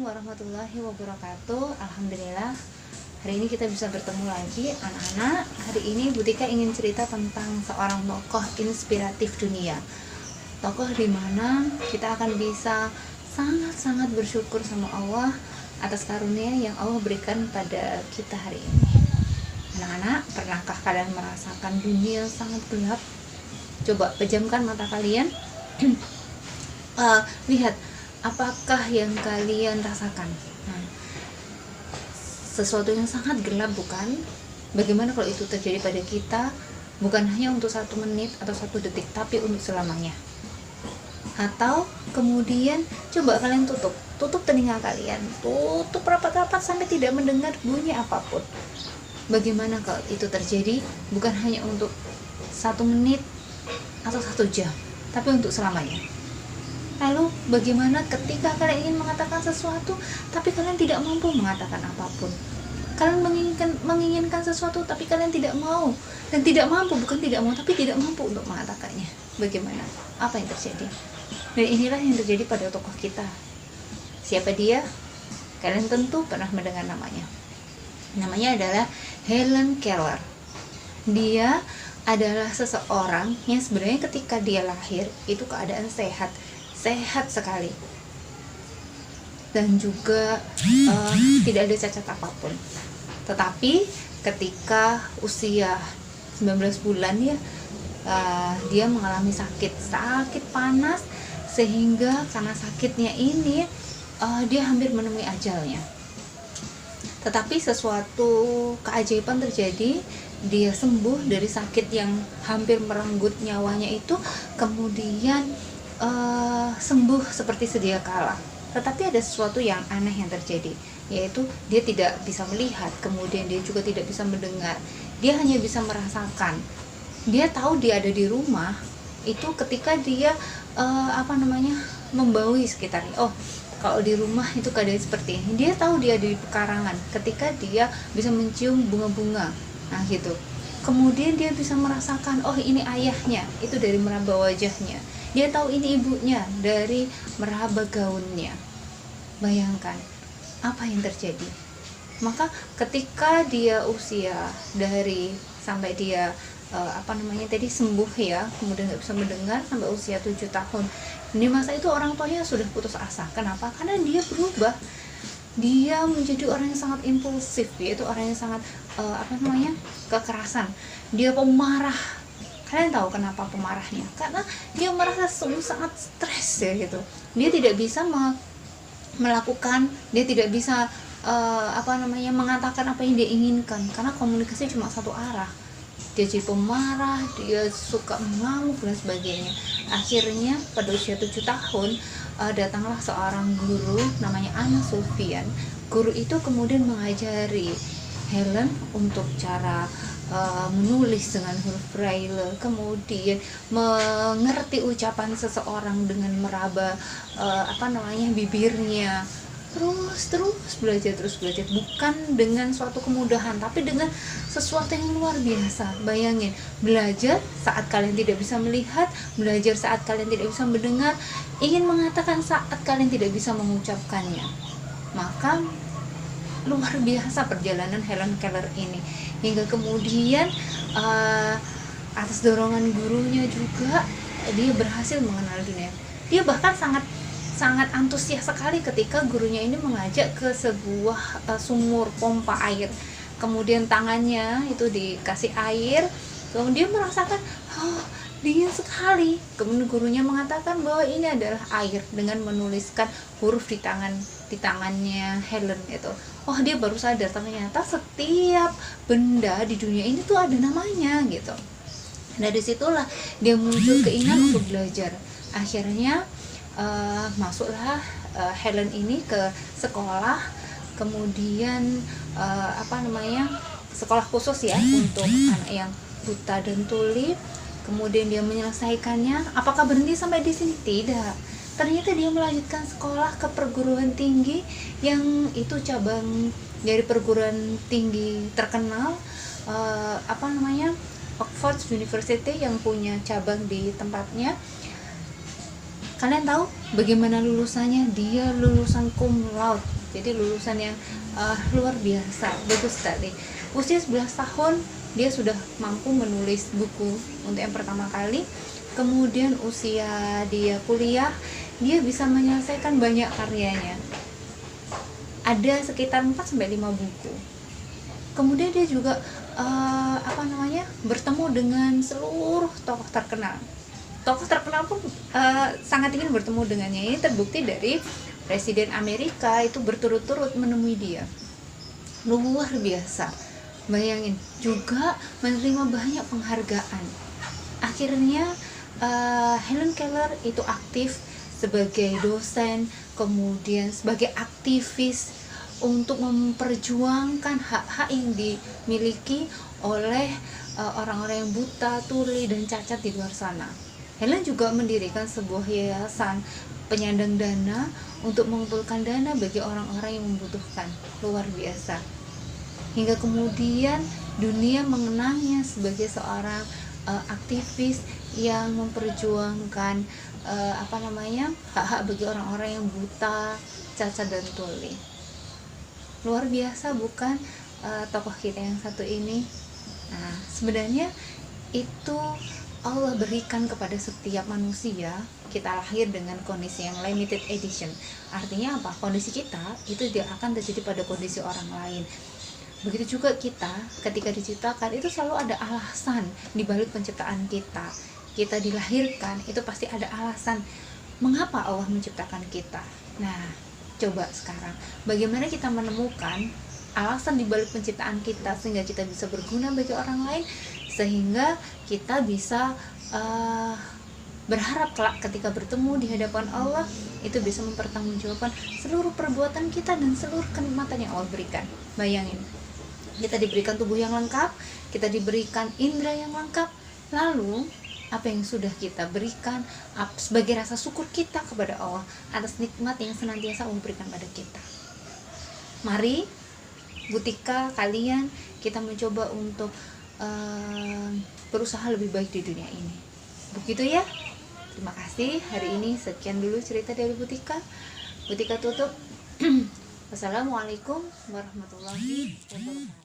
Assalamualaikum warahmatullahi wabarakatuh. Alhamdulillah hari ini kita bisa bertemu lagi anak-anak. Hari ini Bu Tika ingin cerita tentang seorang tokoh inspiratif dunia, tokoh di mana kita akan bisa sangat-sangat bersyukur sama Allah atas karunia yang Allah berikan pada kita hari ini. Anak-anak, pernahkah kalian merasakan dunia sangat gelap? Coba pejamkan mata kalian. Lihat apakah yang kalian rasakan. Sesuatu yang sangat gelap, bukan? Bagaimana kalau itu terjadi pada kita, bukan hanya untuk 1 menit atau 1 detik, tapi untuk selamanya? Atau kemudian coba kalian tutup telinga kalian, tutup rapat-rapat sampai tidak mendengar bunyi apapun. Bagaimana kalau itu terjadi bukan hanya untuk 1 menit atau 1 jam, tapi untuk selamanya? Lalu bagaimana ketika kalian ingin mengatakan sesuatu tapi kalian tidak mampu mengatakan apapun? Kalian menginginkan sesuatu tapi kalian tidak mau dan tidak mampu, bukan tidak mau tapi tidak mampu untuk mengatakannya. Bagaimana? Apa yang terjadi? Dan inilah yang terjadi pada tokoh kita. Siapa dia? Kalian tentu pernah mendengar namanya. Namanya adalah Helen Keller. Dia adalah seseorang yang sebenarnya ketika dia lahir itu keadaan sehat sekali, dan juga tidak ada cacat apapun. Tetapi ketika usia 19 bulan dia mengalami sakit panas, sehingga karena sakitnya ini dia hampir menemui ajalnya. Tetapi sesuatu keajaiban terjadi, dia sembuh dari sakit yang hampir merenggut nyawanya itu, kemudian sembuh seperti sedia kala. Tetapi ada sesuatu yang aneh yang terjadi, yaitu dia tidak bisa melihat, kemudian dia juga tidak bisa mendengar. Dia hanya bisa merasakan. Dia tahu dia ada di rumah itu ketika dia membaui sekitarnya. Oh, kalau di rumah itu keadaan seperti ini. Dia tahu dia di pekarangan ketika dia bisa mencium bunga-bunga. Nah, gitu. Kemudian dia bisa merasakan, oh ini ayahnya, itu dari meraba wajahnya. Dia tahu ini ibunya dari meraba gaunnya. Bayangkan apa yang terjadi. Maka ketika dia usia sampai dia sembuh kemudian nggak bisa mendengar sampai usia 7 tahun. Di masa itu orang tuanya sudah putus asa. Kenapa? Karena dia berubah. Dia menjadi orang yang sangat impulsif, yaitu orang yang sangat kekerasan. Dia pemarah. Kalian tahu kenapa pemarahnya? Karena dia merasa sangat stres gitu. Dia tidak bisa melakukan, dia tidak bisa mengatakan apa yang dia inginkan, karena komunikasi cuma satu arah. Dia jadi pemarah, dia suka mengamuk dan sebagainya. Akhirnya pada usia 7 tahun datanglah seorang guru namanya Anna Sufyan. Guru itu kemudian mengajari Helen untuk cara menulis dengan huruf braille, kemudian mengerti ucapan seseorang dengan meraba bibirnya. Terus belajar, bukan dengan suatu kemudahan, tapi dengan sesuatu yang luar biasa. Bayangin, belajar saat kalian tidak bisa melihat, belajar saat kalian tidak bisa mendengar, ingin mengatakan saat kalian tidak bisa mengucapkannya. Maka luar biasa perjalanan Helen Keller ini, hingga kemudian atas dorongan gurunya juga dia berhasil mengenal dunia. Dia bahkan sangat antusias sekali ketika gurunya ini mengajak ke sebuah sumur pompa air. Kemudian tangannya itu dikasih air, kemudian merasakan dingin sekali. Kemudian gurunya mengatakan bahwa ini adalah air dengan menuliskan huruf di tangannya Helen itu. Oh, dia baru sadar ternyata setiap benda di dunia ini tuh ada namanya gitu. Nah, disitulah dia muncul keinginan untuk belajar. Akhirnya masuklah Helen ini ke sekolah, kemudian sekolah khusus untuk anak yang buta dan tuli. Kemudian dia menyelesaikannya. Apakah berhenti sampai di sini? Tidak. Ternyata dia melanjutkan sekolah ke perguruan tinggi, yang itu cabang dari perguruan tinggi terkenal, Oxford University, yang punya cabang di tempatnya. Kalian tahu bagaimana lulusannya? Dia lulusan cum laude, jadi lulusan yang luar biasa, bagus sekali. Usia 11 tahun dia sudah mampu menulis buku untuk yang pertama kali. Kemudian usia dia kuliah, dia bisa menyelesaikan banyak karyanya, ada sekitar 4-5 buku. Kemudian dia juga bertemu dengan seluruh tokoh terkenal pun sangat ingin bertemu dengannya. Ini terbukti dari Presiden Amerika itu berturut-turut menemui dia. Luar biasa. Bayangin, juga menerima banyak penghargaan. Akhirnya Helen Keller itu aktif sebagai dosen, kemudian sebagai aktivis untuk memperjuangkan hak-hak yang dimiliki oleh orang-orang yang buta, tuli, dan cacat di luar sana. Helen juga mendirikan sebuah yayasan penyandang dana untuk mengumpulkan dana bagi orang-orang yang membutuhkan. Luar biasa. Hingga kemudian dunia mengenangnya sebagai seorang aktivis yang memperjuangkan hak-hak bagi orang-orang yang buta, cacat, dan tuli. Luar biasa bukan tokoh kita yang satu ini? Nah, sebenarnya itu Allah berikan kepada setiap manusia. Kita lahir dengan kondisi yang limited edition. Artinya apa? Kondisi kita itu tidak akan terjadi pada kondisi orang lain. Begitu juga kita ketika diciptakan itu selalu ada alasan di balik penciptaan kita. Kita dilahirkan itu pasti ada alasan mengapa Allah menciptakan kita. Nah, coba sekarang bagaimana kita menemukan alasan di balik penciptaan kita sehingga kita bisa berguna bagi orang lain, sehingga kita bisa berharap kelak ketika bertemu di hadapan Allah itu bisa mempertanggungjawabkan seluruh perbuatan kita dan seluruh kenikmatan yang Allah berikan. Bayangin, kita diberikan tubuh yang lengkap, kita diberikan indera yang lengkap, lalu apa yang sudah kita berikan sebagai rasa syukur kita kepada Allah atas nikmat yang senantiasa Allah berikan pada kita. Mari Butika, kalian, kita mencoba untuk berusaha lebih baik di dunia ini. Begitu ya. Terima kasih. Hari ini sekian dulu cerita dari Butika. Butika tutup. Wassalamualaikum warahmatullahi wabarakatuh.